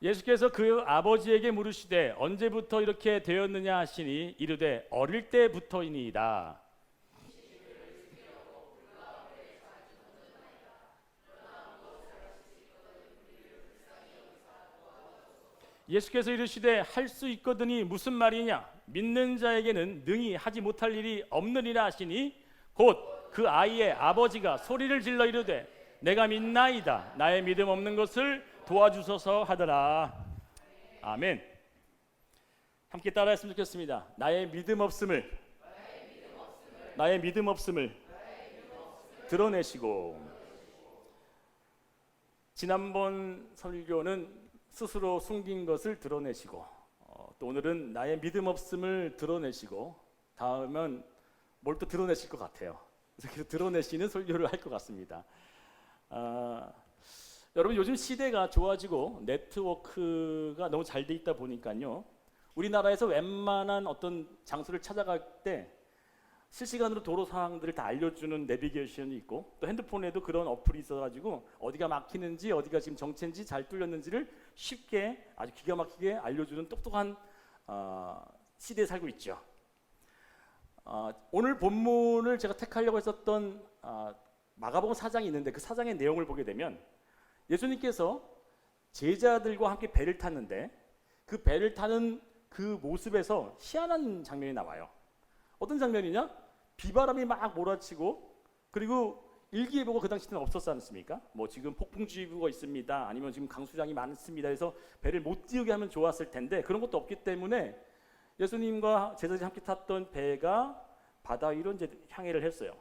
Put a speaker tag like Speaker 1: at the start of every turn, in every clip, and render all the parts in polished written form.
Speaker 1: 예수께서 그 아버지에게 물으시되 언제부터 이렇게 되었느냐 하시니 이르되 어릴 때부터이니이다. 예수께서 이르시되 할 수 있거든이 무슨 말이냐, 믿는 자에게는 능히 하지 못할 일이 없느니라 하시니 곧 그 아이의 아버지가 소리를 질러 이르되 내가 믿나이다, 나의 믿음 없는 것을 도와주소서 하더라. 아멘. 함께 따라했으면 좋겠습니다. 나의 믿음 없음을 드러내시고. 지난번 설교는 스스로 숨긴 것을 드러내시고, 또 오늘은 나의 믿음 없음을 드러내시고, 다음은 뭘 또 드러내실 것 같아요. 그래서 드러내시는 설교를 할 것 같습니다. 여러분, 요즘 시대가 좋아지고 네트워크가 너무 잘 돼 있다 보니까요, 우리나라에서 웬만한 어떤 장소를 찾아갈 때 실시간으로 도로 상황들을 다 알려주는 내비게이션이 있고, 또 핸드폰에도 그런 어플이 있어가지고 어디가 막히는지, 어디가 지금 정체인지, 잘 뚫렸는지를 쉽게 아주 기가 막히게 알려주는 똑똑한 시대에 살고 있죠. 오늘 본문을 제가 택하려고 했었던 마가복음 4장이 있는데, 그 4장의 내용을 보게 되면 예수님께서 제자들과 함께 배를 탔는데, 그 배를 타는 그 모습에서 희한한 장면이 나와요. 어떤 장면이냐? 비바람이 막 몰아치고, 그리고 일기예보가 그 당시에는 없었지 않습니까? 뭐 지금 폭풍주의보가 있습니다, 아니면 지금 강수량이 많습니다 해서 배를 못 띄우게 하면 좋았을 텐데, 그런 것도 없기 때문에 예수님과 제자들이 함께 탔던 배가 바다 위로 이제 향해를 했어요.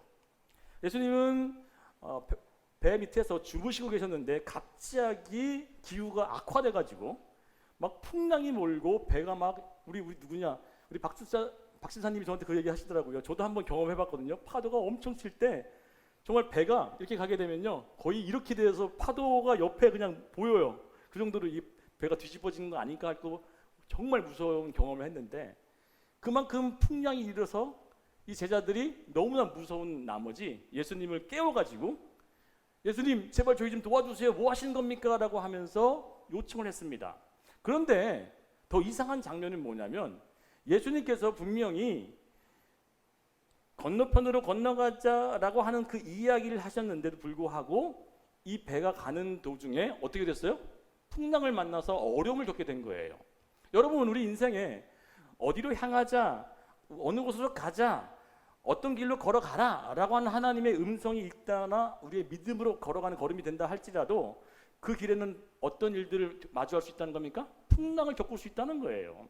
Speaker 1: 예수님은 배 밑에서 주무시고 계셨는데 갑자기 기후가 악화돼가지고 막 풍랑이 몰고 배가 막 우리 누구냐, 우리 박진사님이 저한테 그 얘기 하시더라고요. 저도 한번 경험해봤거든요. 파도가 엄청 칠 때 정말 배가 이렇게 가게 되면요, 거의 이렇게 돼서 파도가 옆에 그냥 보여요. 그 정도로 이 배가 뒤집어지는 거 아닐까 하고 정말 무서운 경험을 했는데, 그만큼 풍랑이 일어서 이 제자들이 너무나 무서운 나머지 예수님을 깨워가지고 예수님 제발 저희 좀 도와주세요, 뭐 하시는 겁니까? 라고 하면서 요청을 했습니다. 그런데 더 이상한 장면은 뭐냐면, 예수님께서 분명히 건너편으로 건너가자라고 하는 그 이야기를 하셨는데도 불구하고 이 배가 가는 도중에 어떻게 됐어요? 풍랑을 만나서 어려움을 겪게 된 거예요. 여러분, 우리 인생에 어디로 향하자, 어느 곳으로 가자, 어떤 길로 걸어가라 라고 하는 하나님의 음성이 있다나 우리의 믿음으로 걸어가는 걸음이 된다 할지라도 그 길에는 어떤 일들을 마주할 수 있다는 겁니까? 풍랑을 겪을 수 있다는 거예요.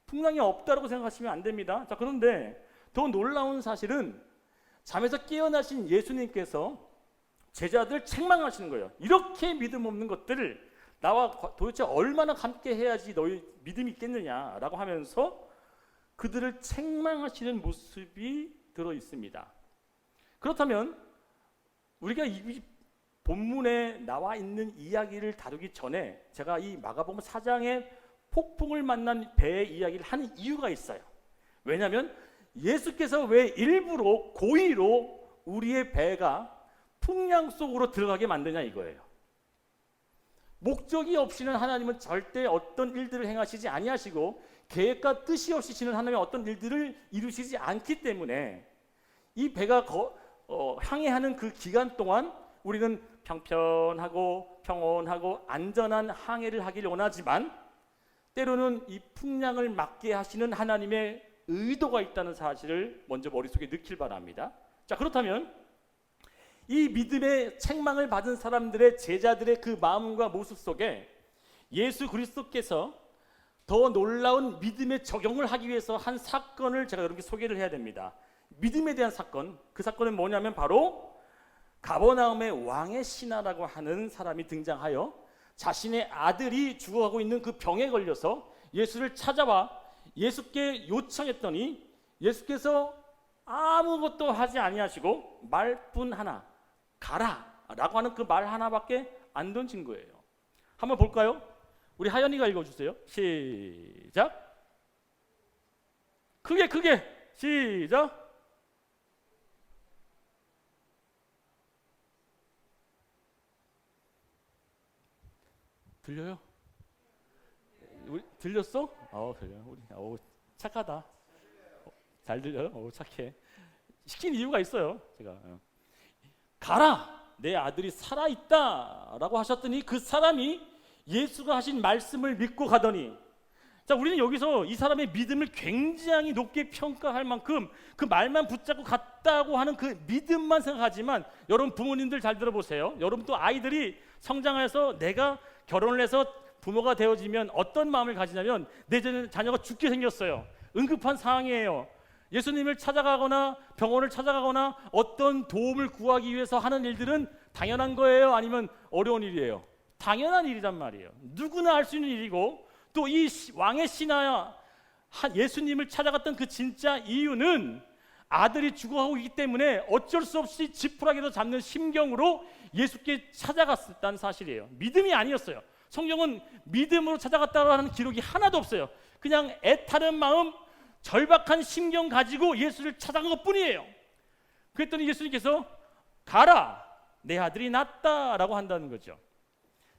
Speaker 1: 풍랑이 없다고 생각하시면 안 됩니다. 자, 그런데 더 놀라운 사실은 잠에서 깨어나신 예수님께서 제자들 책망하시는 거예요. 이렇게 믿음 없는 것들을 나와 도대체 얼마나 함께 해야지 너희 믿음이 있겠느냐라고 하면서 그들을 책망하시는 모습이 들어 있습니다. 그렇다면 우리가 이 본문에 나와 있는 이야기를 다루기 전에 제가 이 마가복음 4장의 폭풍을 만난 배의 이야기를 하는 이유가 있어요. 왜냐하면 예수께서 왜 일부러 고의로 우리의 배가 풍랑 속으로 들어가게 만드냐 이거예요. 목적이 없이는 하나님은 절대 어떤 일들을 행하시지 아니하시고, 계획과 뜻이 없이 지는 하나님의 어떤 일들을 이루시지 않기 때문에 이 배가 항해하는 그 기간 동안 우리는 평편하고 평온하고 안전한 항해를 하기를 원하지만, 때로는 이 풍랑을 막게 하시는 하나님의 의도가 있다는 사실을 먼저 머릿속에 넣길 바랍니다. 자, 그렇다면 이 믿음의 책망을 받은 사람들의, 제자들의 그 마음과 모습 속에 예수 그리스도께서 더 놀라운 믿음의 적용을 하기 위해서 한 사건을 제가 여러분께 소개를 해야 됩니다. 믿음에 대한 사건, 그 사건은 뭐냐면 바로 가버나움의 왕의 신하라고 하는 사람이 등장하여 자신의 아들이 죽어가고 있는 그 병에 걸려서 예수를 찾아와 예수께 요청했더니 예수께서 아무것도 하지 아니하시고 말뿐 하나, 가라 라고 하는 그 말 하나밖에 안 던진 거예요. 한번 볼까요? 우리 하연이가 읽어주세요. 시작. 크게 시작. 들려요? 우리 들렸어? 그래. 우리 착하다. 잘 들려요? 착해. 시킨 이유가 있어요. 제가 가라, 내 아들이 살아있다라고 하셨더니 그 사람이 예수가 하신 말씀을 믿고 가더니, 자, 우리는 여기서 이 사람의 믿음을 굉장히 높게 평가할 만큼 그 말만 붙잡고 갔다고 하는 그 믿음만 생각하지만, 여러분 부모님들 잘 들어보세요. 여러분 또 아이들이 성장해서 내가 결혼을 해서 부모가 되어지면 어떤 마음을 가지냐면, 내 자녀가 죽게 생겼어요. 응급한 상황이에요. 예수님을 찾아가거나 병원을 찾아가거나 어떤 도움을 구하기 위해서 하는 일들은 당연한 거예요? 아니면 어려운 일이에요? 당연한 일이란 말이에요. 누구나 할 수 있는 일이고, 또 이 왕의 신하야 예수님을 찾아갔던 그 진짜 이유는 아들이 죽어가고 있기 때문에 어쩔 수 없이 지푸라기도 잡는 심경으로 예수께 찾아갔다는 사실이에요. 믿음이 아니었어요. 성경은 믿음으로 찾아갔다고 하는 기록이 하나도 없어요. 그냥 애타는 마음, 절박한 심경 가지고 예수를 찾아간 것뿐이에요. 그랬더니 예수님께서 가라, 내 아들이 낫다라고 한다는 거죠.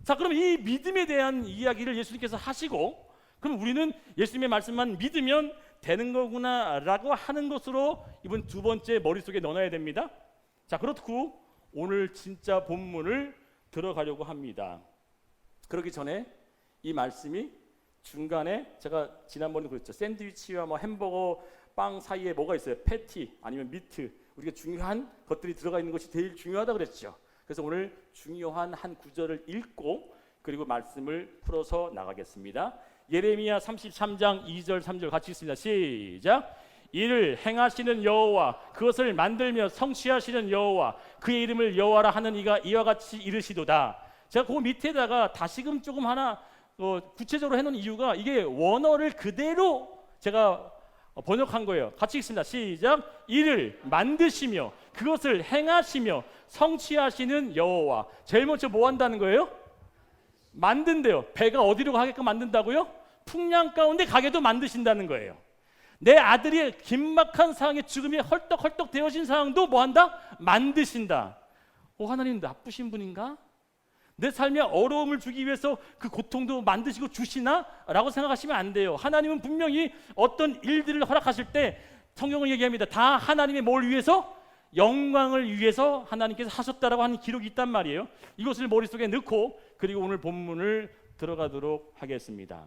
Speaker 1: 자, 그럼 이 믿음에 대한 이야기를 예수님께서 하시고, 그럼 우리는 예수님의 말씀만 믿으면 되는 거구나라고 하는 것으로 이번 두 번째 머릿속에 넣어놔야 됩니다. 자, 그렇고 오늘 진짜 본문을 들어가려고 합니다. 그러기 전에 이 말씀이 중간에, 제가 지난번에 그랬죠. 샌드위치와 햄버거 빵 사이에 뭐가 있어요? 패티 아니면 미트, 우리가 중요한 것들이 들어가 있는 것이 제일 중요하다 그랬죠. 그래서 오늘 중요한 한 구절을 읽고 그리고 말씀을 풀어서 나가겠습니다. 예레미야 33장 2절 3절 같이 읽습니다. 시작. 이를 행하시는 여호와, 그것을 만들며 성취하시는 여호와, 그의 이름을 여호와라 하는 이가 이와 같이 이르시도다. 제가 그 밑에다가 다시금 조금 하나 구체적으로 해놓은 이유가, 이게 원어를 그대로 제가 번역한 거예요. 같이 읽습니다. 시작. 이를 만드시며 그것을 행하시며 성취하시는 여호와. 제일 먼저 뭐 한다는 거예요? 만든대요. 배가 어디로 가게끔 만든다고요? 풍랑 가운데 가게도 만드신다는 거예요. 내 아들이 긴박한 상황에 죽음이 헐떡헐떡 되어진 상황도 뭐 한다? 만드신다. 하나님 나쁘신 분인가? 내 삶에 어려움을 주기 위해서 그 고통도 만드시고 주시나? 라고 생각하시면 안 돼요. 하나님은 분명히 어떤 일들을 허락하실 때 성경을 얘기합니다. 다 하나님의 뭘 위해서? 영광을 위해서 하나님께서 하셨다라고 하는 기록이 있단 말이에요. 이것을 머릿속에 넣고 그리고 오늘 본문을 들어가도록 하겠습니다.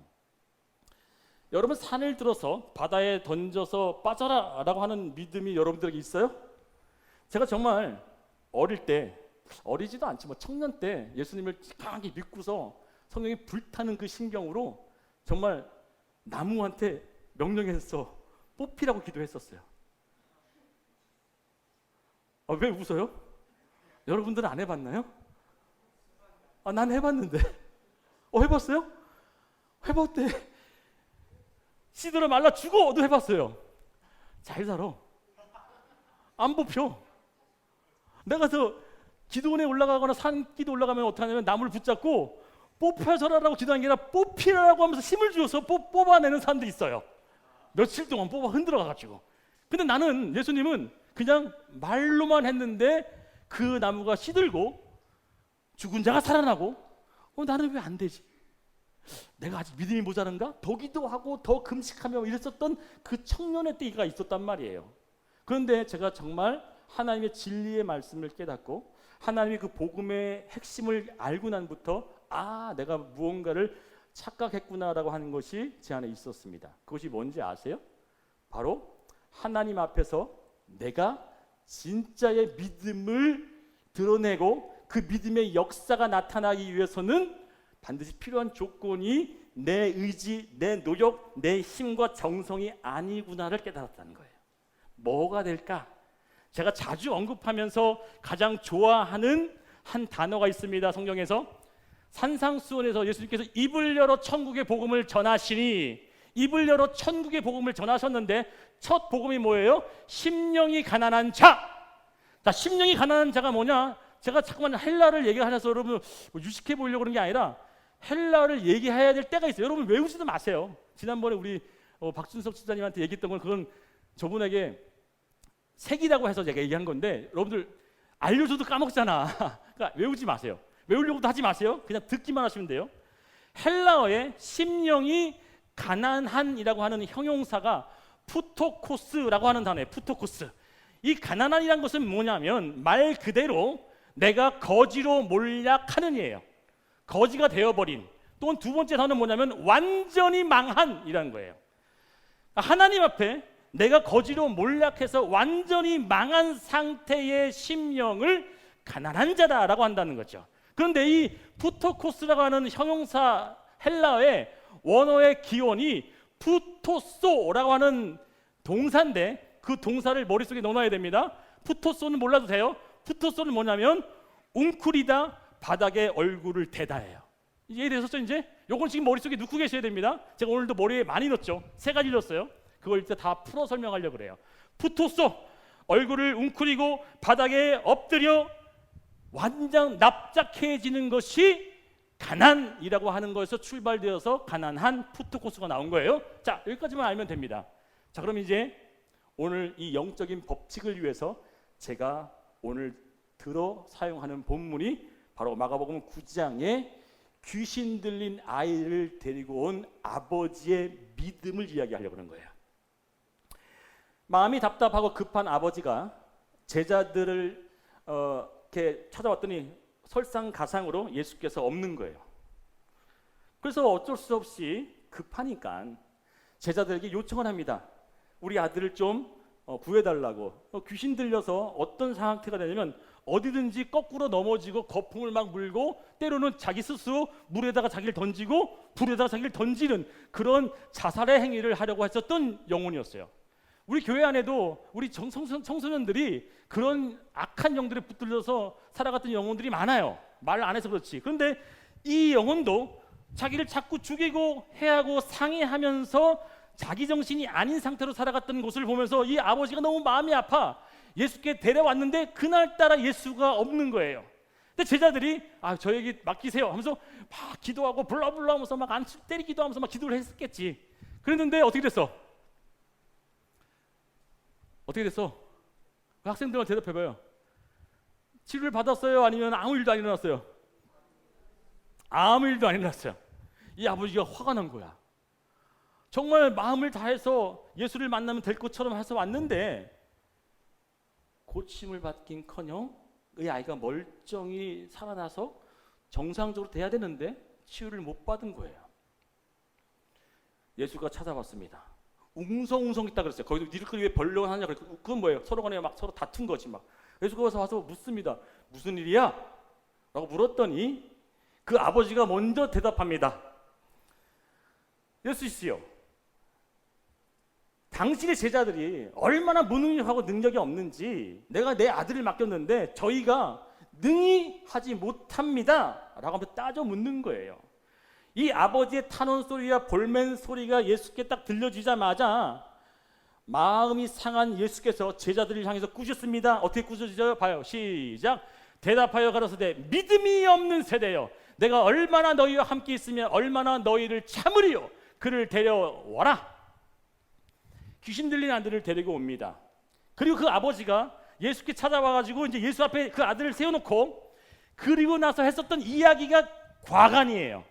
Speaker 1: 여러분, 산을 들어서 바다에 던져서 빠져라 라고 하는 믿음이 여러분들에게 있어요? 제가 정말 어릴 때, 어리지도 않지 청년 때 예수님을 강하게 믿고서 성령이 불타는 그 심경으로 정말 나무한테 명령해서 뽑히라고 기도했었어요. 왜 웃어요? 여러분들은 안 해봤나요? 난 해봤는데. 해봤어요? 해봤대. 시들어 말라 죽어도 해봤어요. 잘 살아. 안 뽑혀. 내가 기도원에 올라가거나 산기도 올라가면 어떻게 하냐면 나무를 붙잡고 뽑혀서라라고 기도하는 게 아니라 뽑히라고 하면서 힘을 주어서 뽑아내는 사람들이 있어요. 며칠 동안 뽑아 흔들어가지고. 근데 나는, 예수님은 그냥 말로만 했는데 그 나무가 시들고 죽은 자가 살아나고, 나는 왜 안 되지? 내가 아직 믿음이 모자란가? 더 기도하고 더 금식하며 이랬었던 그 청년의 때가 있었단 말이에요. 그런데 제가 정말 하나님의 진리의 말씀을 깨닫고 하나님의 그 복음의 핵심을 알고 난부터 내가 무언가를 착각했구나라고 하는 것이 제 안에 있었습니다. 그것이 뭔지 아세요? 바로 하나님 앞에서 내가 진짜의 믿음을 드러내고 그 믿음의 역사가 나타나기 위해서는 반드시 필요한 조건이 내 의지, 내 노력, 내 힘과 정성이 아니구나를 깨달았다는 거예요. 뭐가 될까? 제가 자주 언급하면서 가장 좋아하는 한 단어가 있습니다. 성경에서 산상수훈에서 예수님께서 입을 열어 천국의 복음을 전하시니, 입을 열어 천국의 복음을 전하셨는데 첫 복음이 뭐예요? 심령이 가난한 자. 자, 심령이 가난한 자가 뭐냐? 제가 자꾸만 헬라를 얘기하셔서 여러분 유식해 보이려고 그런 게 아니라 헬라를 얘기해야 될 때가 있어요. 여러분 외우지도 마세요. 지난번에 우리 박준석 지사님한테 얘기했던 건 그건 저분에게 색이라고 해서 제가 얘기한 건데 여러분들 알려줘도 까먹잖아. 그러니까 외우지 마세요. 외우려고도 하지 마세요. 그냥 듣기만 하시면 돼요. 헬라어의 심령이 가난한이라고 하는 형용사가 푸토코스라고 하는 단어예요. 푸토코스. 이 가난한이란 것은 뭐냐면 말 그대로 내가 거지로 몰락하는이에요. 거지가 되어버린. 또는 두 번째 단어는 뭐냐면 완전히 망한이라는 거예요. 하나님 앞에 내가 거지로 몰락해서 완전히 망한 상태의 심령을 가난한 자다라고 한다는 거죠. 그런데 이 푸토코스라고 하는 형용사 헬라어의 원어의 기원이 푸토소라고 하는 동사인데 그 동사를 머릿속에 넣어놔야 됩니다. 푸토소는 몰라도 돼요. 푸토소는 뭐냐면 웅크리다, 바닥에 얼굴을 대다예요. 이해되셨죠? 이제 요건 지금 머릿속에 넣고 계셔야 됩니다. 제가 오늘도 머리에 많이 넣었죠. 3가지 넣었어요. 그걸 이제 다 풀어 설명하려고 그래요. 푸토소, 얼굴을 웅크리고 바닥에 엎드려 완전 납작해지는 것이 가난이라고 하는 것에서 출발되어서 가난한 푸토코스가 나온 거예요. 자, 여기까지만 알면 됩니다. 자, 그럼 이제 오늘 이 영적인 법칙을 위해서 제가 오늘 들어 사용하는 본문이 바로 마가복음 9장에 귀신 들린 아이를 데리고 온 아버지의 믿음을 이야기하려고 하는 거예요. 마음이 답답하고 급한 아버지가 제자들을 이렇게 찾아왔더니 설상가상으로 예수께서 없는 거예요. 그래서 어쩔 수 없이 급하니까 제자들에게 요청을 합니다. 우리 아들을 좀 구해달라고. 귀신 들려서 어떤 상태가 되냐면 어디든지 거꾸로 넘어지고 거품을 막 물고 때로는 자기 스스로 물에다가 자기를 던지고 불에다가 자기를 던지는 그런 자살의 행위를 하려고 했었던 영혼이었어요. 우리 교회 안에도 우리 청소년들이 그런 악한 영들에 붙들려서 살아갔던 영혼들이 많아요. 말 안 해서 그렇지. 그런데 이 영혼도 자기를 자꾸 죽이고 해하고 상해하면서 자기 정신이 아닌 상태로 살아갔던 것을 보면서 이 아버지가 너무 마음이 아파 예수께 데려왔는데 그날따라 예수가 없는 거예요. 근데 제자들이 저에게 맡기세요 하면서 막 기도하고 불러불러 하면서 막 안 때리기도 하면서 막 기도를 했겠지. 그랬는데 어떻게 됐어? 어떻게 됐어? 그 학생들한테 대답해봐요. 치료를 받았어요? 아니면 아무 일도 안 일어났어요? 아무 일도 안 일어났어요. 이 아버지가 화가 난 거야. 정말 마음을 다해서 예수를 만나면 될 것처럼 해서 왔는데 고침을 받긴커녕 이 아이가 멀쩡히 살아나서 정상적으로 돼야 되는데 치유를 못 받은 거예요. 예수가 찾아왔습니다. 웅성웅성 있다 그랬어요. 거기서 니들끼리 왜 벌렁 하냐 그랬어요. 그건 뭐예요? 서로 간에 막 서로 다툰 거지 막. 예수가 와서 묻습니다. 무슨 일이야? 라고 물었더니 그 아버지가 먼저 대답합니다. 예수씨요, 당신의 제자들이 얼마나 무능력하고 능력이 없는지 내가 내 아들을 맡겼는데 저희가 능히 하지 못합니다 라고 하면서 따져 묻는 거예요. 이 아버지의 탄원 소리와 볼멘 소리가 예수께 딱 들려지자마자 마음이 상한 예수께서 제자들을 향해서 꾸짖습니다. 어떻게 꾸짖어요? 봐요. 시작. 대답하여 가라사대 믿음이 없는 세대여, 내가 얼마나 너희와 함께 있으면 얼마나 너희를 참으리요. 그를 데려와라. 귀신 들린 아들을 데리고 옵니다. 그리고 그 아버지가 예수께 찾아와가지고 이제 예수 앞에 그 아들을 세워놓고 그리고 나서 했었던 이야기가 과간이에요.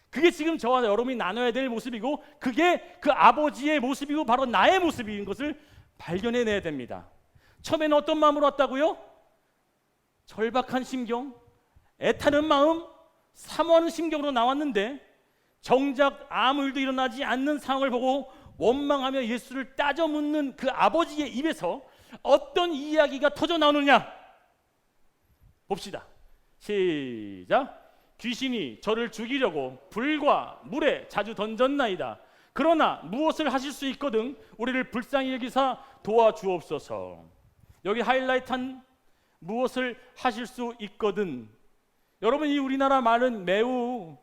Speaker 1: 그게 지금 저와 여러분이 나눠야 될 모습이고 그게 그 아버지의 모습이고 바로 나의 모습인 것을 발견해내야 됩니다. 처음에는 어떤 마음으로 왔다고요? 절박한 심경, 애타는 마음, 사모하는 심경으로 나왔는데 정작 아무 일도 일어나지 않는 상황을 보고 원망하며 예수를 따져 묻는 그 아버지의 입에서 어떤 이야기가 터져 나오느냐 봅시다. 시작. 귀신이 저를 죽이려고 불과 물에 자주 던졌나이다. 그러나 무엇을 하실 수 있거든 우리를 불쌍히 여기사 도와주옵소서. 여기 하이라이트한 무엇을 하실 수 있거든. 여러분, 이 우리나라 말은 매우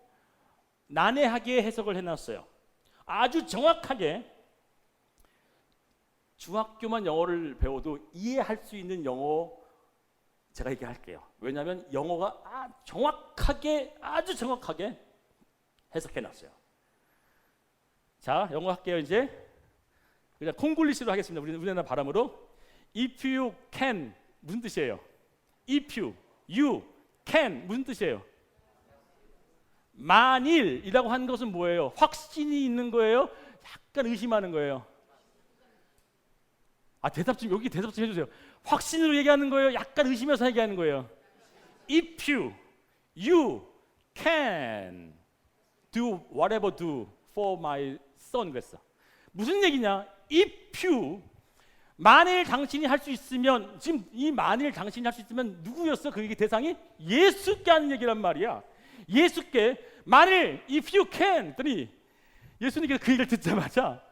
Speaker 1: 난해하게 해석을 해놨어요. 아주 정확하게 중학교만 영어를 배워도 이해할 수 있는 영어 제가 얘기할게요. 왜냐하면 영어가 아주 정확하게 해석해놨어요. 자, 영어 할게요. 이제 그냥 콩글리시로 하겠습니다. 우리나라 발음으로. If you can 무슨 뜻이에요? If you can 무슨 뜻이에요? 만일이라고 하는 것은 뭐예요? 확신이 있는 거예요? 약간 의심하는 거예요? 대답 좀 해주세요. 확신으로 얘기하는 거예요? 약간 의심해서 얘기하는 거예요? If you can do whatever do for my son 그랬어. 무슨 얘기냐? If you 만일 당신이 할 수 있으면, 지금 이 만일 당신이 할 수 있으면 누구였어? 그 대상이 예수께 하는 얘기란 말이야. 예수께 만일 if you can 그랬더니 예수님께서 그 얘기를 듣자마자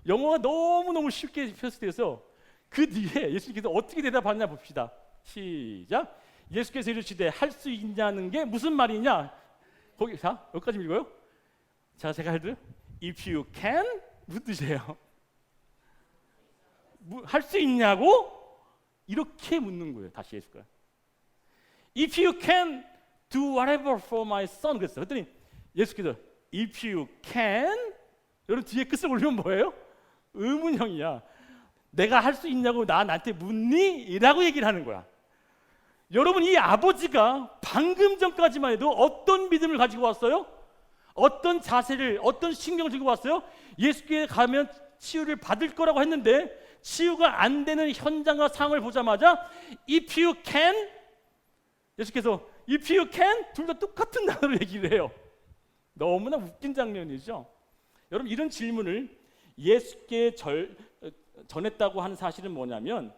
Speaker 1: 영어가 너무너무 쉽게 표시돼서 그 뒤에 예수님께서 어떻게 대답하느냐 봅시다. 시작. 예수께서 이르시되 할 수 있냐는 게 무슨 말이냐? 거기 여기까지 읽어요. 자, 제가 해도 if you can 무슨 뜻이에요? 할 수 있냐고? 이렇게 묻는 거예요. 다시 예수가 if you can do whatever for my son 그랬어요. 그랬더니 예수께서 if you can 여러분 뒤에 끝을 올리면 뭐예요? 의문형이야. 내가 할 수 있냐고 나한테 묻니? 라고 얘기를 하는 거야. 여러분 이 아버지가 방금 전까지만 해도 어떤 믿음을 가지고 왔어요? 어떤 자세를, 어떤 신경을 들고 왔어요? 예수께 가면 치유를 받을 거라고 했는데 치유가 안 되는 현장과 상황을 보자마자 if you can 예수께서 if you can 둘 다 똑같은 단어로 얘기를 해요. 너무나 웃긴 장면이죠. 여러분 이런 질문을 예수께 전했다고 하는 사실은 뭐냐면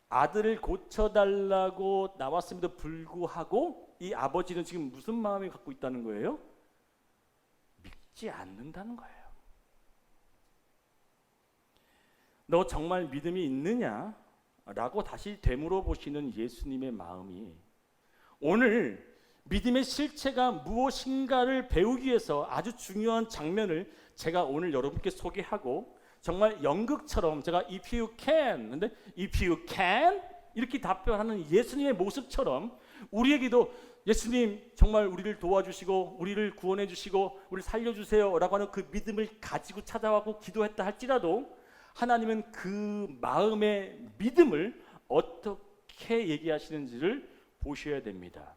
Speaker 1: 아들을 고쳐달라고 나왔음에도 불구하고 이 아버지는 지금 무슨 마음을 갖고 있다는 거예요? 믿지 않는다는 거예요. 너 정말 믿음이 있느냐? 라고 다시 되물어보시는 예수님의 마음이 오늘 믿음의 실체가 무엇인가를 배우기 위해서 아주 중요한 장면을 제가 오늘 여러분께 소개하고 정말 연극처럼 제가 if you can 근데 if you can 이렇게 답변하는 예수님의 모습처럼 우리에게도 예수님 정말 우리를 도와주시고 우리를 구원해 주시고 우리를 살려주세요 라고 하는 그 믿음을 가지고 찾아와고 기도했다 할지라도 하나님은 그 마음의 믿음을 어떻게 얘기하시는지를 보셔야 됩니다.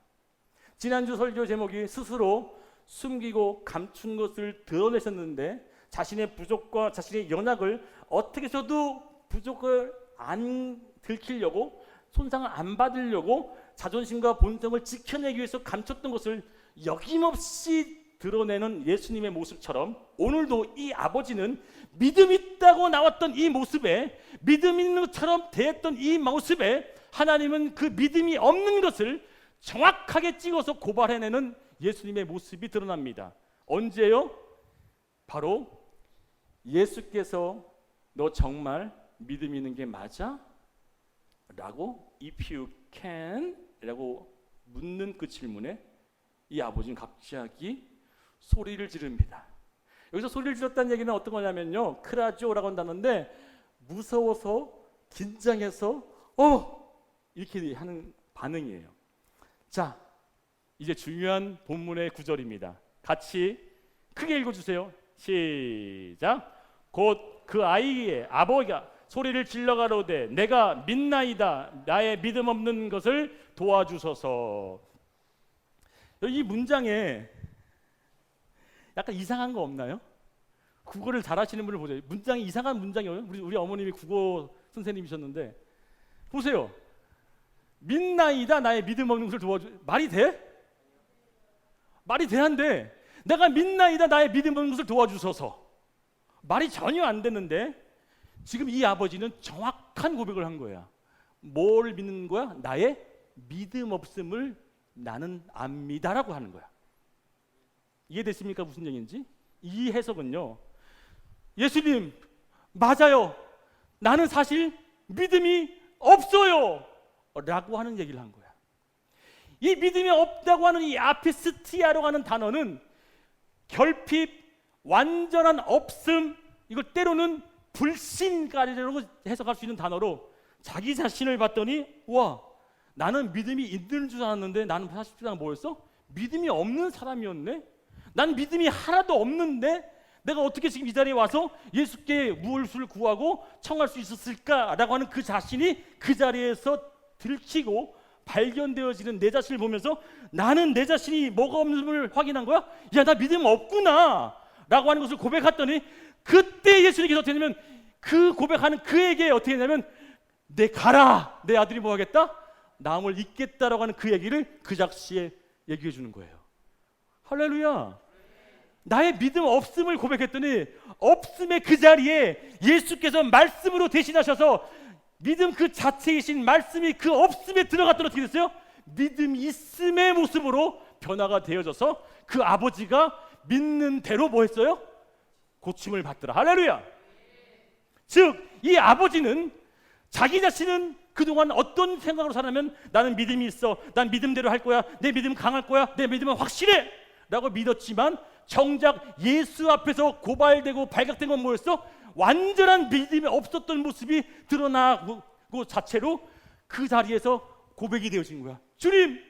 Speaker 1: 지난주 설교 제목이 스스로 숨기고 감춘 것을 드러내셨는데 자신의 부족과 자신의 연약을 어떻게 해서도 부족을 안 들키려고 손상을 안 받으려고 자존심과 본성을 지켜내기 위해서 감췄던 것을 여김없이 드러내는 예수님의 모습처럼 오늘도 이 아버지는 믿음 있다고 나왔던 이 모습에 믿음 있는 것처럼 대했던 이 모습에 하나님은 그 믿음이 없는 것을 정확하게 찍어서 고발해내는 예수님의 모습이 드러납니다. 언제요? 바로 예수께서 너 정말 믿음 있는 게 맞아? 라고 if you can 라고 묻는 그 질문에 이 아버지는 갑자기 소리를 지릅니다. 여기서 소리를 질렀다는 얘기는 어떤 거냐면요 크라조라고 한다는데 무서워서 긴장해서 이렇게 하는 반응이에요. 자 이제 중요한 본문의 구절입니다. 같이 크게 읽어주세요. 시작. 곧 그 아이의 아버지가 소리를 질러 가로되 내가 믿나이다 나의 믿음 없는 것을 도와주소서. 이 문장에 약간 이상한 거 없나요? 국어를 잘하시는 분을 보세요. 문장이 이상한 문장이에요. 우리 어머님이 국어 선생님이셨는데 보세요. 믿나이다 나의 믿음 없는 것을 도와주. 말이 돼? 말이 돼한데 내가 믿나이다 나의 믿음 없는 것을 도와주소서. 말이 전혀 안 되는데 지금 이 아버지는 정확한 고백을 한 거야. 뭘 믿는 거야? 나의 믿음 없음을 나는 압니다라고 하는 거야. 이해됐습니까? 무슨 얘기인지? 이 해석은요. 예수님 맞아요. 나는 사실 믿음이 없어요. 라고 하는 얘기를 한 거야. 이 믿음이 없다고 하는 이 아피스티아라고 하는 단어는 결핍, 완전한 없음, 이걸 때로는 불신까지라고 해석할 수 있는 단어로 자기 자신을 봤더니 와 나는 믿음이 있는 줄 알았는데 나는 사실상 뭐였어? 믿음이 없는 사람이었네. 난 믿음이 하나도 없는데 내가 어떻게 지금 이 자리에 와서 예수께 무엇을 구하고 청할 수 있었을까라고 하는 그 자신이 그 자리에서 들키고 발견되어지는 내 자신을 보면서 나는 내 자신이 뭐가 없는지를 확인한 거야? 야, 나 믿음 없구나 라고 하는 것을 고백했더니 그때 예수님께서 어떻게 하냐면 그 고백하는 그에게 어떻게 했냐면 내 가라, 내 아들이 뭐 하겠다? 남을 잇겠다라고 하는 그 얘기를 그 작시에 얘기해 주는 거예요. 할렐루야. 나의 믿음 없음을 고백했더니 없음의 그 자리에 예수께서 말씀으로 대신하셔서 믿음 그 자체이신 말씀이 그 없음에 들어갔더니 어떻게 됐어요? 믿음 있음의 모습으로 변화가 되어져서 그 아버지가 믿는 대로 뭐 했어요? 고침을 받더라. 할렐루야. 즉 이 아버지는 자기 자신은 그동안 어떤 생각으로 살았냐면 나는 믿음이 있어, 난 믿음대로 할 거야, 내 믿음 강할 거야, 내 믿음은 확실해 라고 믿었지만 정작 예수 앞에서 고발되고 발각된 건 뭐였어? 완전한 믿음이 없었던 모습이 드러나고 자체로 그 자리에서 고백이 되어진 거야. 주님,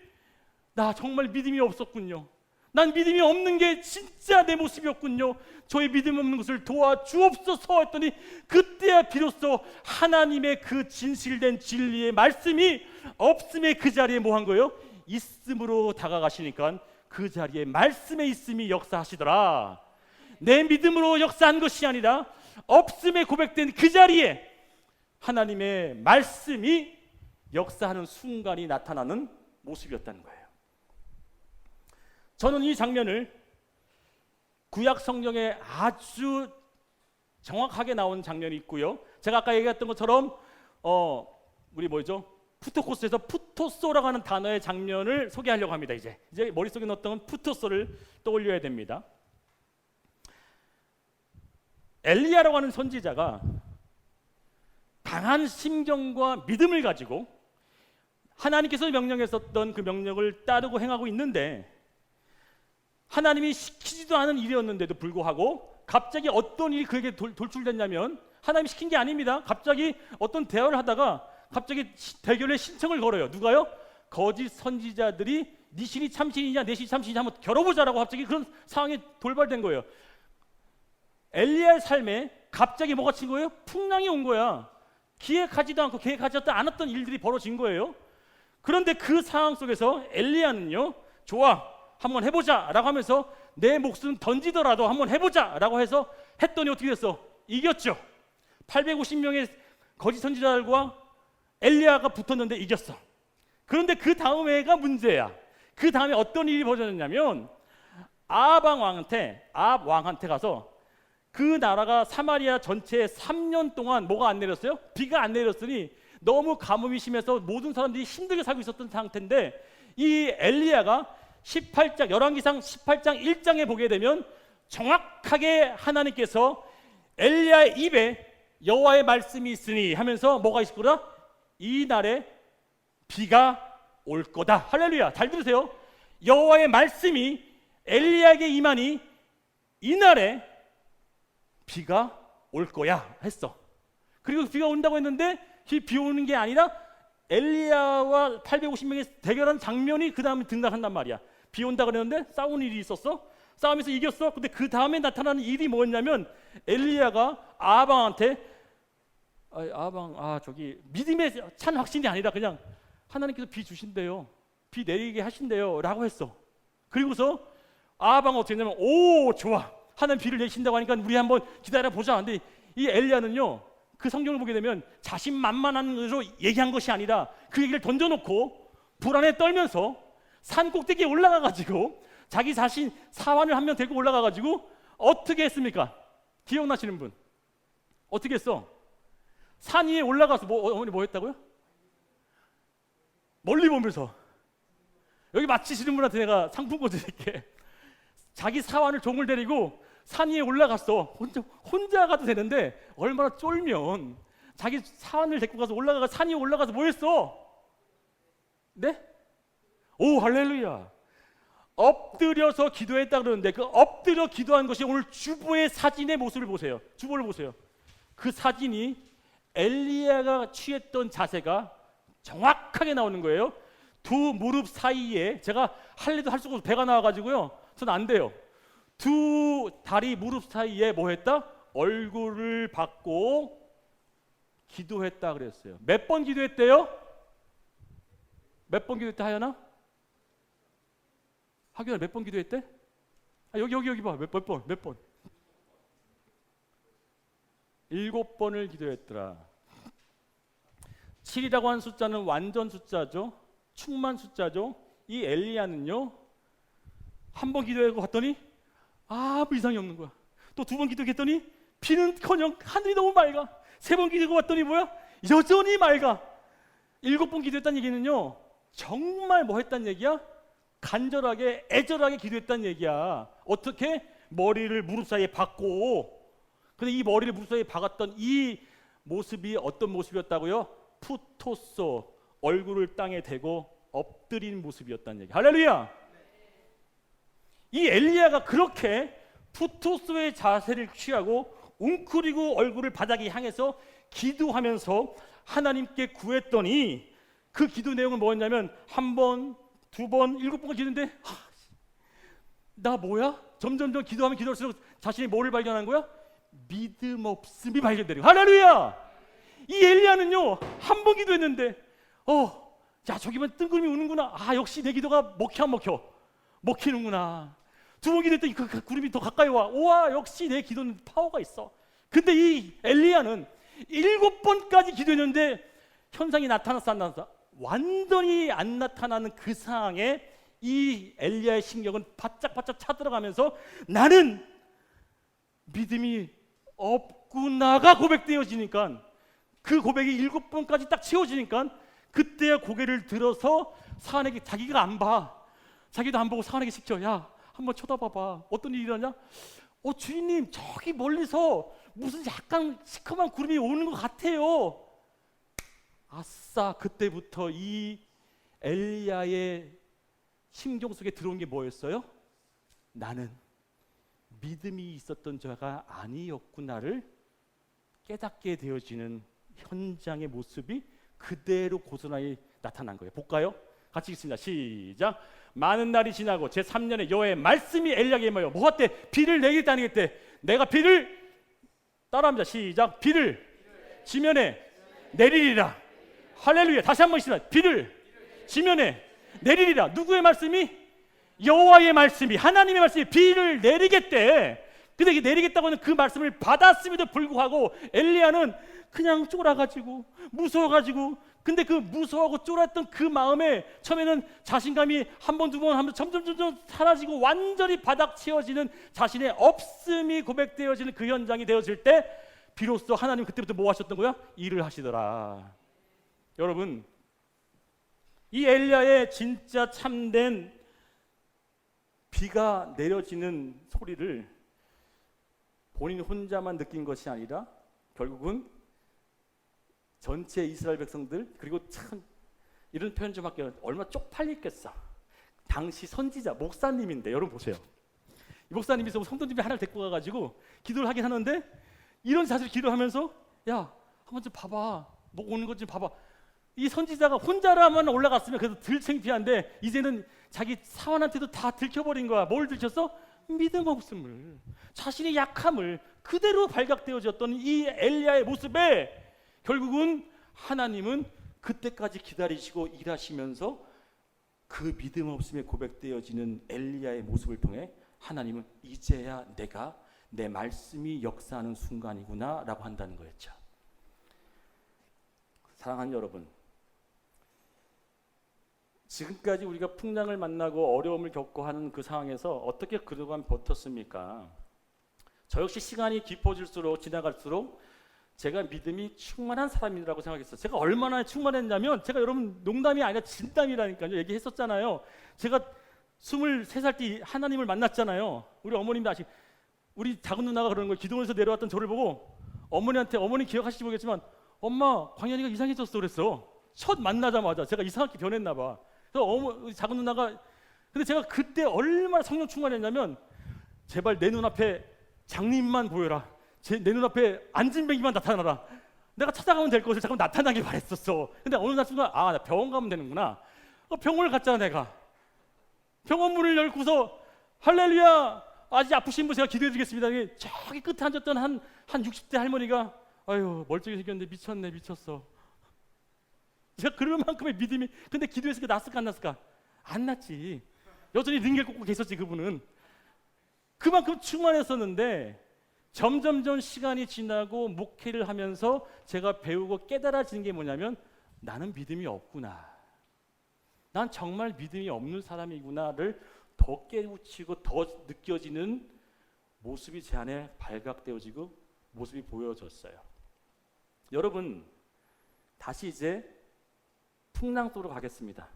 Speaker 1: 나 정말 믿음이 없었군요. 난 믿음이 없는 게 진짜 내 모습이었군요. 저의 믿음 없는 것을 도와주옵소서 했더니 그때야 비로소 하나님의 그 진실된 진리의 말씀이 없음의 그 자리에 뭐 한 거예요? 있음으로 다가가시니까 그 자리에 말씀의 있음이 역사하시더라. 내 믿음으로 역사한 것이 아니라 없음에 고백된 그 자리에 하나님의 말씀이 역사하는 순간이 나타나는 모습이었다는 거예요. 저는 이 장면을 구약 성경에 아주 정확하게 나온 장면이 있고요. 제가 아까 얘기했던 것처럼 우리 푸토코스에서 푸토소라고 하는 단어의 장면을 소개하려고 합니다. 이제 머릿속에 넣었던 푸토소를 떠올려야 됩니다. 엘리야라고 하는 선지자가 강한 심경과 믿음을 가지고 하나님께서 명령했었던 그 명령을 따르고 행하고 있는데 하나님이 시키지도 않은 일이었는데도 불구하고 갑자기 어떤 일이 그에게 돌출됐냐면 하나님이 시킨 게 아닙니다. 갑자기 어떤 대화를 하다가 갑자기 대결의 신청을 걸어요. 누가요? 거짓 선지자들이 네 신이 참신이냐 내 신이 참신이냐 한번 겨뤄보자라고 갑자기 그런 상황이 돌발된 거예요. 엘리야의 삶에 갑자기 뭐가 친 거예요? 풍랑이 온 거야. 기획하지도 않고 계획하지도 않았던 일들이 벌어진 거예요. 그런데 그 상황 속에서 엘리야는요, 좋아, 한번 해보자 라고 하면서 내 목숨 던지더라도 한번 해보자 라고 해서 했더니 어떻게 됐어? 이겼죠. 850명의 거짓 선지자들과 엘리야가 붙었는데 이겼어. 그런데 그 다음에가 문제야. 그 다음에 어떤 일이 벌어졌냐면 아합 왕한테 가서 그 나라가 사마리아 전체에 3년 동안 뭐가 안 내렸어요? 비가 안 내렸으니 너무 가뭄이 심해서 모든 사람들이 힘들게 살고 있었던 상태인데 이 엘리야가 열왕기상 18장 1장에 보게 되면 정확하게 하나님께서 엘리야의 입에 여호와의 말씀이 있으니 하면서 뭐가 있을 거다? 이 날에 비가 올 거다. 할렐루야. 잘 들으세요. 여호와의 말씀이 엘리야에게 임하니 이 날에 비가 올 거야 했어. 그리고 비가 온다고 했는데 비 오는 게 아니라 엘리야와 850명이 대결한 장면이 그 다음에 등장한단 말이야. 비 온다 그랬는데 싸운 일이 있었어. 싸우면서 이겼어. 근데 그 다음에 나타나는 일이 뭐였냐면 엘리야가 아합왕한테 저기 믿음의 찬 확신이 아니라 그냥 하나님께서 비 주신대요. 비 내리게 하신대요 라고 했어. 그리고서 아합왕은 어떻게 했냐면 오 좋아, 하나님 비를 내신다고 하니까 우리 한번 기다려보자. 근데 이 엘리야는요, 그 성경을 보게 되면 자신만만한 것으로 얘기한 것이 아니라 그 얘기를 던져놓고 불안에 떨면서 산 꼭대기에 올라가가지고 자기 자신 사환을 한 명 데리고 올라가가지고 어떻게 했습니까? 기억나시는 분? 어떻게 했어? 산 위에 올라가서 어머니 뭐 했다고요? 멀리 보면서 여기 맞히시는 분한테 내가 상품권 드릴게. 자기 사환을 종을 데리고 산 위에 올라갔어. 혼자 가도 되는데 얼마나 쫄면 자기 사환을 데리고 가서 산 위에 올라가서 뭐 했어? 네? 오 할렐루야. 엎드려서 기도했다 그러는데 그 엎드려 기도한 것이 오늘 주보의 사진의 모습을 보세요. 주보를 보세요. 그 사진이 엘리야가 취했던 자세가 정확하게 나오는 거예요. 두 무릎 사이에 제가 할래도 할 수가 없어. 배가 나와가지고요. 전 안 돼요. 두 다리 무릎 사이에 뭐 했다? 얼굴을 받고 기도했다 그랬어요. 몇 번 기도했대요? 몇 번 기도했대 하연아? 하균아 몇 번 기도했대? 여기 봐. 몇 번? 7번을 기도했더라. 7이라고 하는 숫자는 완전 숫자죠. 충만 숫자죠. 이 엘리야는요, 한 번 기도하고 갔더니 아무 이상이 없는 거야. 또 2번 기도했더니 비는커녕 하늘이 너무 맑아. 3번 기도하고 왔더니 뭐야? 여전히 맑아. 7번 기도했다는 얘기는요, 정말 뭐 했다는 얘기야? 간절하게 애절하게 기도했다는 얘기야. 어떻게? 머리를 무릎 사이에 박고. 근데 이 머리를 무릎 사이에 박았던 이 모습이 어떤 모습이었다고요? 푸토소, 얼굴을 땅에 대고 엎드린 모습이었다는 얘기. 할렐루야. 이 엘리야가 그렇게 푸토소의 자세를 취하고 웅크리고 얼굴을 바닥에 향해서 기도하면서 하나님께 구했더니 그 기도 내용은 뭐였냐면 1번, 2번, 7번까지 기도했는데 나 뭐야? 점점점 기도하면 기도할수록 자신이 뭐를 발견한 거야? 믿음 없음이 발견되는 거야. 할렐루야. 이 엘리야는요, 1번 기도했는데 야 저기만 뜬구름이 우는구나. 역시 내 기도가 먹혀 안 먹혀? 먹히는구나. 2번 기도했더니 그 구름이 더 가까이 와. 우와, 역시 내 기도는 파워가 있어. 근데 이 엘리야는 7번까지 기도했는데 현상이 나타났어 안 나타났어? 완전히 안 나타나는 그 상황에 이 엘리야의 신경은 바짝바짝 차들어가면서 나는 믿음이 없구나가 고백되어지니까, 그 고백이 7번까지 딱 채워지니까 그때 고개를 들어서 사안에게, 자기가 안 봐, 자기도 안 보고 사안에게 시켜. 야 한번 쳐다봐봐. 어떤 일이 일어나냐? 주인님 저기 멀리서 무슨 약간 시커먼 구름이 오는 것 같아요. 아싸, 그때부터 이 엘리야의 심경 속에 들어온 게 뭐였어요? 나는 믿음이 있었던 자가 아니었구나를 깨닫게 되어지는 현장의 모습이 그대로 고스란히 나타난 거예요. 볼까요? 같이 읽습니다. 시작. 많은 날이 지나고 제3년에 여호와의 말씀이 엘리야에게 임하여 뭐 했대? 비를 내리겠다 안 하겠대? 내가 비를, 따라합니다. 시작. 비를 지면에 내리리라. 할렐루야. 다시 한번 있습니다. 비를 지면에 내리리라. 누구의 말씀이? 여호와의 말씀이, 하나님의 말씀이 비를 내리겠대. 근데 이게 내리겠다고 하는 그 말씀을 받았음에도 불구하고 엘리야는 그냥 쫄아가지고 무서워가지고, 근데 그 무서워하고 쫄았던 그 마음에 처음에는 자신감이 한 번, 2번 하면서 점점 사라지고 완전히 바닥 채워지는 자신의 없음이 고백되어지는 그 현장이 되어질 때 비로소 하나님 그때부터 뭐 하셨던 거야? 일을 하시더라. 여러분, 이 엘리야의 진짜 참된 비가 내려지는 소리를 본인 혼자만 느낀 것이 아니라 결국은 전체 이스라엘 백성들, 그리고 참 이런 표현 좀 할게요. 얼마나 쪽팔렸겠어. 당시 선지자 목사님인데, 여러분 보세요. 이 목사님이 성도님이 하나를 데리고 가가지고 기도를 하긴 하는데 이런 자세로 기도하면서 야 한번 좀 봐봐, 뭐 오는 것 좀 봐봐. 이 선지자가 혼자라만 올라갔으면 그래도 덜 창피한데 이제는 자기 사원한테도 다 들켜버린 거야. 뭘 들켰어? 믿음 없음을, 자신의 약함을 그대로 발각되어졌던 이 엘리야의 모습에 결국은 하나님은 그때까지 기다리시고 일하시면서 그 믿음 없음에 고백되어지는 엘리야의 모습을 통해 하나님은 이제야 내가 내 말씀이 역사하는 순간이구나 라고 한다는 거였죠. 사랑하는 여러분, 지금까지 우리가 풍랑을 만나고 어려움을 겪고 하는 그 상황에서 어떻게 그동안 버텼습니까? 저 역시 시간이 깊어질수록 지나갈수록 제가 믿음이 충만한 사람이라고 생각했어요. 제가 얼마나 충만했냐면, 제가 여러분 농담이 아니라 진담이라니까요. 얘기했었잖아요. 제가 23살 때 하나님을 만났잖아요. 우리 어머님도 우리 작은 누나가 그러는 거예요. 기도원에서 내려왔던 저를 보고 어머니한테, 어머니 기억하실지 모르겠지만 엄마 광현이가 이상해졌어 그랬어. 첫 만나자마자 제가 이상하게 변했나 봐. 그래서 우리 작은 누나가, 근데 제가 그때 얼마나 성령 충만했냐면 제발 내 눈앞에 장님만 보여라, 내 눈앞에 안진뱅이만 나타나라, 내가 찾아가면 될 것을 자꾸 나타나길 바랬었어. 근데 어느 날 순간 나 병원 가면 되는구나. 병원을 갔잖아. 내가 병원 문을 열고서 할렐루야, 아직 아프신 분 제가 기도해 드리겠습니다. 저기 끝에 앉았던 한 60대 할머니가 아유 멀쩡히 생겼는데 미쳤네, 미쳤어. 제가 그럴 만큼의 믿음이, 근데 기도해서 났을까 안 났을까? 안 났지. 여전히 링겔 꽂고 계셨지 그분은. 그만큼 충만했었는데 점점점 시간이 지나고 목회를 하면서 제가 배우고 깨달아지는 게 뭐냐면 나는 믿음이 없구나. 난 정말 믿음이 없는 사람이구나를 더 깨우치고 더 느껴지는 모습이 제 안에 발각되어지고 모습이 보여졌어요. 여러분, 다시 이제 풍랑 속으로 가겠습니다.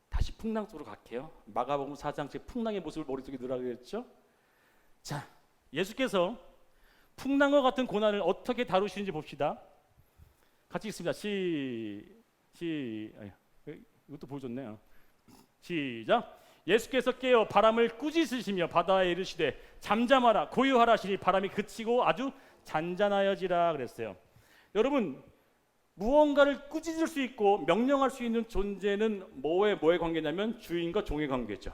Speaker 1: 다시 풍랑 속으로 갈게요. 마가복음 4장 제 풍랑의 모습을 머릿속에 넣으라고 했죠. 자, 예수께서 풍랑과 같은 고난을 어떻게 다루시는지 봅시다. 같이 읽습니다. 이것도 보여줬네요. 시작. 예수께서 깨어 바람을 꾸짖으시며 바다에 이르시되 잠잠하라 고요하라 하시니 바람이 그치고 아주 잔잔하여지라 그랬어요. 여러분, 무언가를 꾸짖을 수 있고 명령할 수 있는 존재는 뭐의 관계냐면 주인과 종의 관계죠.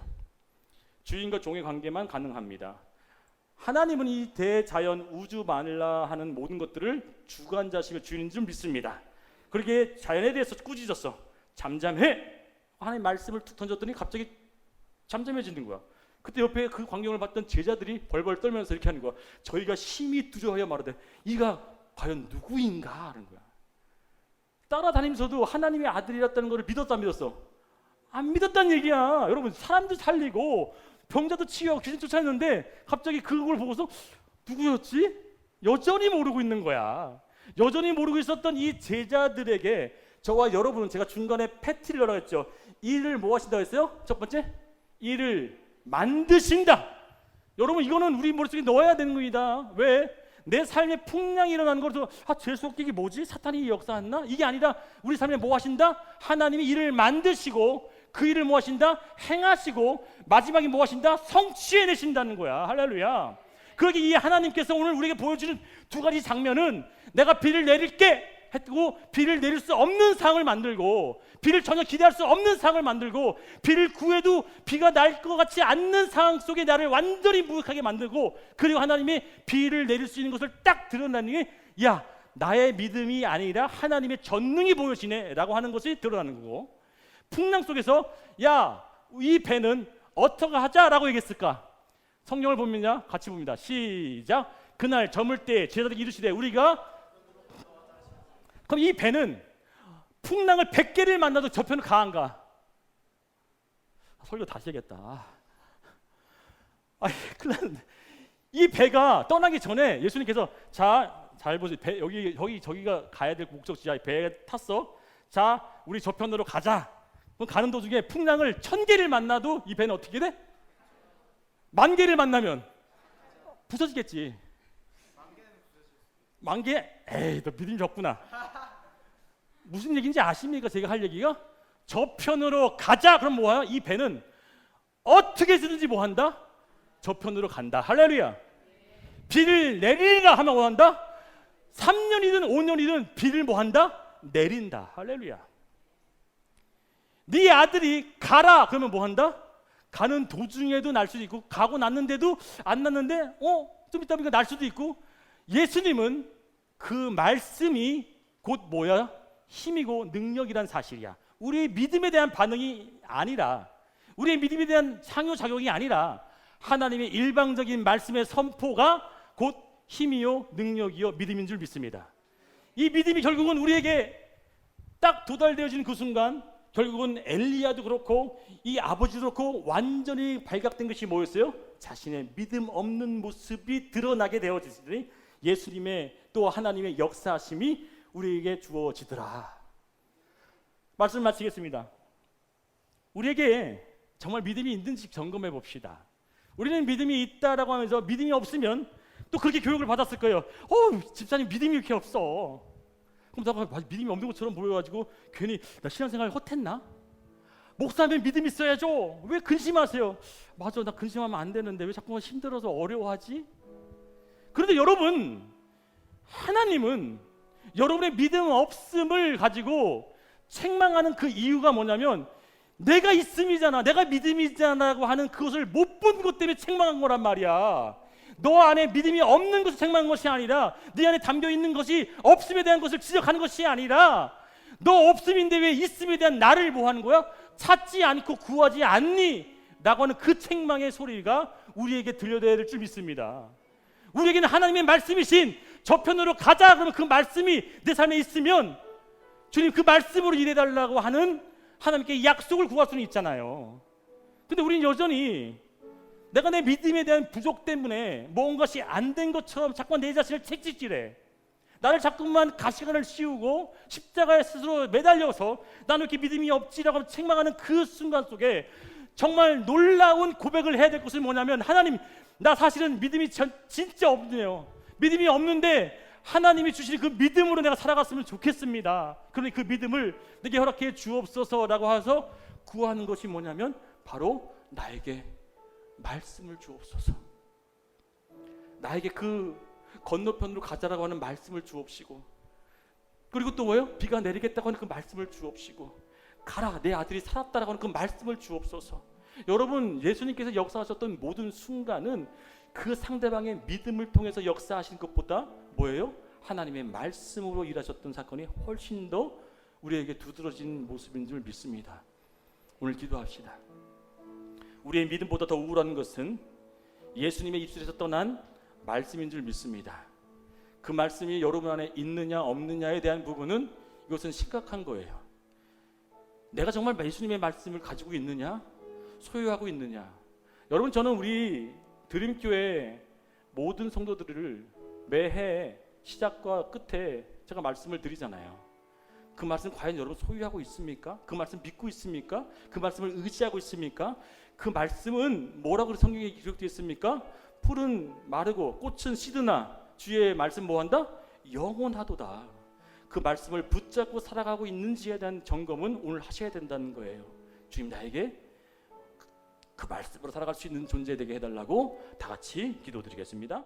Speaker 1: 주인과 종의 관계만 가능합니다. 하나님은 이 대자연 우주 만일라 하는 모든 것들을 주관자시며 주인인 줄 믿습니다. 그렇게 자연에 대해서 꾸짖었어. 잠잠해. 하나님 말씀을 툭 던졌더니 갑자기 잠잠해지는 거야. 그때 옆에 그 광경을 봤던 제자들이 벌벌 떨면서 이렇게 하는 거야. 저희가 심히 두려워하여 마르되 이가 과연 누구인가 하는 거야. 따라다니면서도 하나님의 아들이었다는 것을 믿었다 안 믿었어? 안 믿었다는 얘기야. 여러분, 사람도 살리고 병자도 치유하고 귀신 쫓아냈는데 갑자기 그걸 보고서 누구였지? 여전히 모르고 있는 거야. 여전히 모르고 있었던 이 제자들에게 저와 여러분은, 제가 중간에 패티를 넣으라고 했죠. 일을 뭐 하신다고 했어요? 첫 번째, 일을 만드신다. 여러분, 이거는 우리 머릿속에 넣어야 되는 겁니다. 왜? 내 삶에 풍랑이 일어나는 걸 죄수없게 이게 뭐지? 사탄이 역사했나? 이게 아니라 우리 삶에 뭐 하신다? 하나님이 일을 만드시고 그 일을 뭐 하신다? 행하시고 마지막에 뭐 하신다? 성취해내신다는 거야. 할렐루야. 그러기 이 하나님께서 오늘 우리에게 보여주는 두 가지 장면은 내가 비를 내릴게 했고 비를 내릴 수 없는 상황을 만들고 비를 전혀 기대할 수 없는 상황을 만들고 비를 구해도 비가 날 것 같지 않는 상황 속에 나를 완전히 무익하게 만들고 그리고 하나님이 비를 내릴 수 있는 것을 딱 드러나는 게 야, 나의 믿음이 아니라 하나님의 전능이 보여지네 라고 하는 것이 드러나는 거고 풍랑 속에서 야, 이 배는 어떻게 하자라고 얘기했을까? 성경을 보면요, 같이 봅니다. 시작. 그날 저물 때 제자들이 이르시되 우리가 그럼 이 배는 풍랑을 100개를 만나도 저편은 강한가? 설교 다시 해야겠다. 큰일 났는데. 이 배가 떠나기 전에 예수님께서 자, 잘 보세요. 배, 저기가 가야 될 목적지야. 배에 탔어. 자, 우리 저편으로 가자. 그럼 가는 도중에 풍랑을 1000개를 만나도 이 배는 어떻게 돼? 10,000개를 만나면 부서지겠지. 10,000개? 에이, 너 믿음이 적구나. 무슨 얘기인지 아십니까? 제가 할 얘기가 저편으로 가자. 그럼 뭐야? 이 배는 어떻게 해서든지 뭐 한다? 저편으로 간다. 할렐루야. 비를 내리라 하면 뭐 한다? 3년이든 5년이든 비를 뭐 한다? 내린다. 할렐루야. 네 아들이 가라 그러면 뭐 한다? 가는 도중에도 날 수도 있고 가고 났는데도 안 났는데 좀 이따 보니까 날 수도 있고 예수님은 그 말씀이 곧 뭐야? 힘이고 능력이란 사실이야. 우리의 믿음에 대한 반응이 아니라 우리의 믿음에 대한 상호작용이 아니라 하나님의 일방적인 말씀의 선포가 곧 힘이요 능력이요 믿음인 줄 믿습니다. 이 믿음이 결국은 우리에게 딱 도달되어지는 그 순간 결국은 엘리야도 그렇고 이 아버지도 그렇고 완전히 발각된 것이 뭐였어요? 자신의 믿음 없는 모습이 드러나게 되어지더니 예수님의 또 하나님의 역사하심이 우리에게 주어지더라. 말씀 마치겠습니다. 우리에게 정말 믿음이 있는지 점검해 봅시다. 우리는 믿음이 있다라고 하면서 믿음이 없으면 또 그렇게 교육을 받았을 거예요. 집사님 믿음이 이렇게 없어. 그럼 나 믿음이 없는 것처럼 보여가지고 괜히 나 신앙생활 헛했나? 목사면 믿음 있어야죠. 왜 근심하세요? 맞아, 나 근심하면 안 되는데 왜 자꾸 힘들어서 어려워하지? 그런데 여러분, 하나님은 여러분의 믿음 없음을 가지고 책망하는 그 이유가 뭐냐면 내가 있음이잖아, 내가 믿음이잖아라고 하는 그것을 못 본 것 때문에 책망한 거란 말이야. 너 안에 믿음이 없는 것을 책망한 것이 아니라 네 안에 담겨 있는 것이 없음에 대한 것을 지적하는 것이 아니라 너 없음인데 왜 있음에 대한 나를 뭐 하는 거야? 찾지 않고 구하지 않니? 라고 하는 그 책망의 소리가 우리에게 들려야 될 줄 믿습니다. 우리에게는 하나님의 말씀이신 저편으로 가자 그러면 그 말씀이 내 삶에 있으면 주님 그 말씀으로 일해달라고 하는 하나님께 약속을 구할 수는 있잖아요. 근데 우리는 여전히 내가 내 믿음에 대한 부족 때문에 무엇이 안 된 것처럼 자꾸만 내 자신을 채찍질해. 나를 자꾸만 가시관을 씌우고 십자가에 스스로 매달려서 나는 이렇게 믿음이 없지라고 책망하는 그 순간 속에 정말 놀라운 고백을 해야 될 것은 뭐냐면, 하나님, 나 사실은 믿음이 진짜 없네요. 믿음이 없는데 하나님이 주신 그 믿음으로 내가 살아갔으면 좋겠습니다. 그러니 그 믿음을 내게 허락해 주옵소서라고 해서 구하는 것이 뭐냐면 바로 나에게 말씀을 주옵소서. 나에게 그 건너편으로 가자라고 하는 말씀을 주옵시고, 그리고 또 뭐예요? 비가 내리겠다고 하는 그 말씀을 주옵시고, 가라 내 아들이 살았다라고 하는 그 말씀을 주옵소서. 여러분, 예수님께서 역사하셨던 모든 순간은 그 상대방의 믿음을 통해서 역사하신 것보다 뭐예요? 하나님의 말씀으로 일하셨던 사건이 훨씬 더 우리에게 두드러진 모습인 줄 믿습니다. 오늘 기도합시다. 우리의 믿음보다 더 우울한 것은 예수님의 입술에서 떠난 말씀인 줄 믿습니다. 그 말씀이 여러분 안에 있느냐 없느냐에 대한 부분은 이것은 심각한 거예요. 내가 정말 예수님의 말씀을 가지고 있느냐, 소유하고 있느냐. 여러분, 저는 우리 드림교회 모든 성도들을 매해 시작과 끝에 제가 말씀을 드리잖아요. 그 말씀 과연 여러분 소유하고 있습니까? 그 말씀 믿고 있습니까? 그 말씀을 의지하고 있습니까? 그 말씀은 뭐라고 성경에 기록되어 있습니까? 풀은 마르고 꽃은 시드나 주의 말씀 뭐한다? 영원하도다. 그 말씀을 붙잡고 살아가고 있는지에 대한 점검은 오늘 하셔야 된다는 거예요. 주님, 나에게 그 말씀으로 살아갈 수 있는 존재 되게 해달라고 다 같이 기도드리겠습니다.